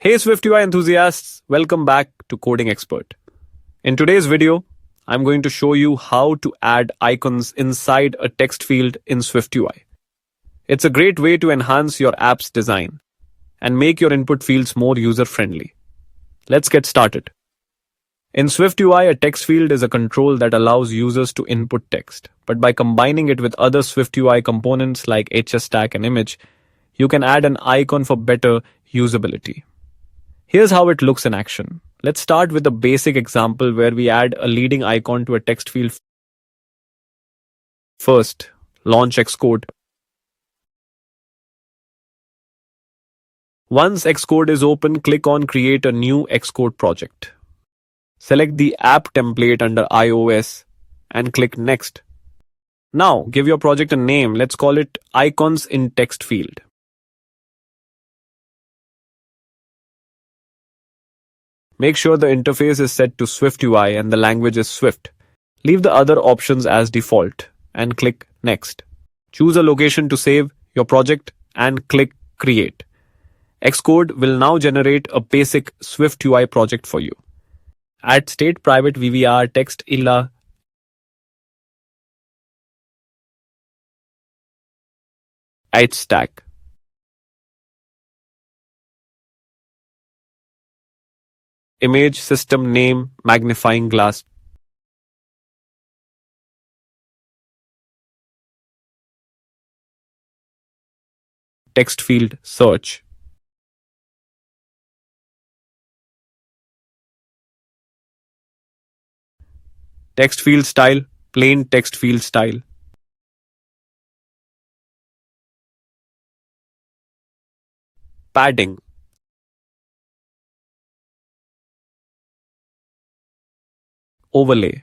Hey SwiftUI enthusiasts, welcome back to CodingXpert. In today's video, I'm going to show you how to add icons inside a text field in SwiftUI. It's a great way to enhance your app's design and make your input fields more user-friendly. Let's get started. In SwiftUI, a text field is a control that allows users to input text, but by combining it with other SwiftUI components like HStack and image, you can add an icon for better usability. Here's how it looks in action. Let's start with a basic example where we add a leading icon to a text field. First, launch Xcode. Once Xcode is open, click on Create a new Xcode project. Select the app template under iOS and click Next. Now, give your project a name. Let's call it Icons in Text Field. Make sure the interface is set to SwiftUI and the language is Swift. Leave the other options as default and click Next. Choose a location to save your project and click Create. Xcode will now generate a basic SwiftUI project for you. Add state private VVR text illa HStack. Image system name magnifying glass. Text field search. Text field style plain text field style. Padding. Overlay.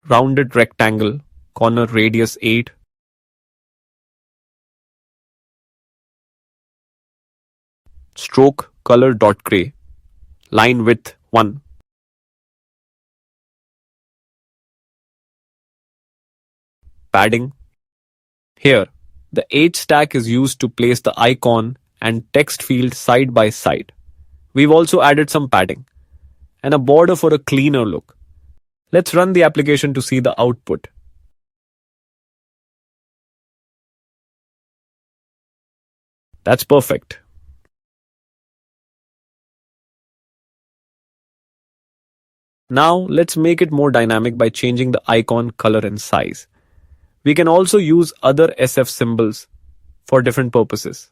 Rounded rectangle, corner radius 8. Stroke Color.gray, line width 1. Padding. Here, the HStack is used to place the icon and text field side by side. We've also added some padding and a border for a cleaner look. Let's run the application to see the output. That's perfect. Now let's make it more dynamic by changing the icon color and size. We can also use other SF symbols for different purposes.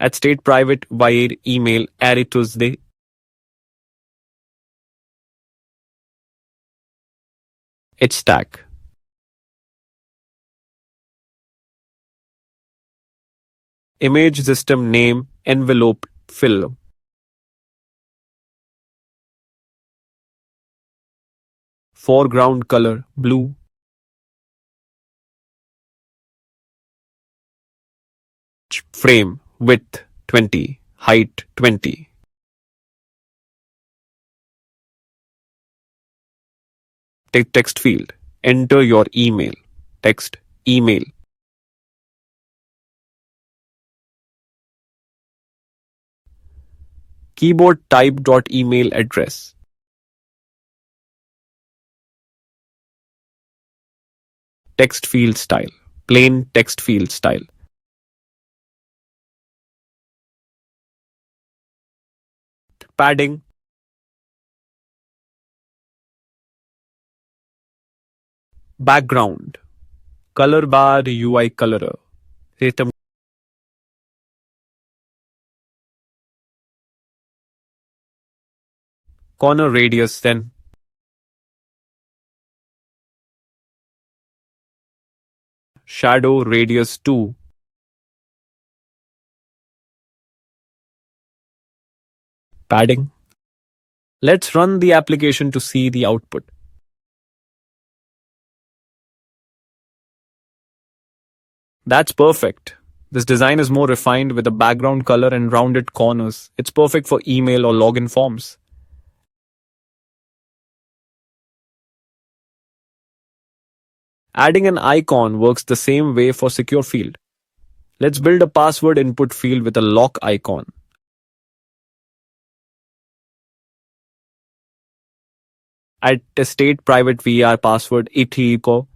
At state private via email array Tuesday. HStack. Image system name envelope fill. Foreground color blue. Frame width 20, height 20. Text field. Enter your email. Text email. Keyboard type .email address. Text field style. Plain text field style. Padding. Background. Color bar UI colorer. System. Corner radius then. Shadow radius 2. Padding. Let's run the application to see the output. That's perfect. This design is more refined with a background color and rounded corners. It's perfect for email or login forms. Adding an icon works the same way for secure field. Let's build a password input field with a lock icon. Add a state private var password eco.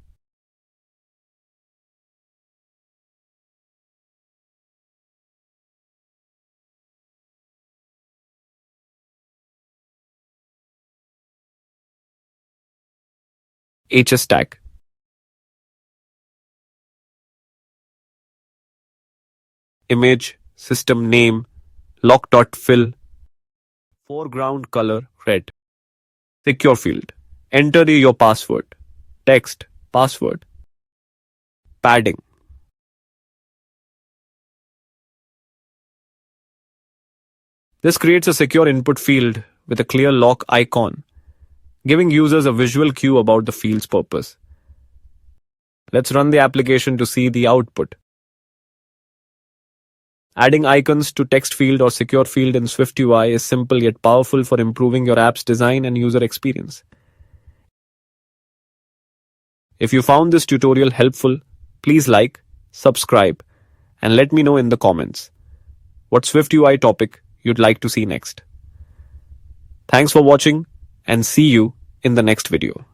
HStack. Image, system name, lock.fill, foreground color red. Secure field. Enter your password. Text, password. Padding. This creates a secure input field with a clear lock icon, giving users a visual cue about the field's purpose. Let's run the application to see the output. Adding icons to text field or secure field in SwiftUI is simple yet powerful for improving your app's design and user experience. If you found this tutorial helpful, please like, subscribe, and let me know in the comments what SwiftUI topic you'd like to see next. Thanks for watching and see you in the next video.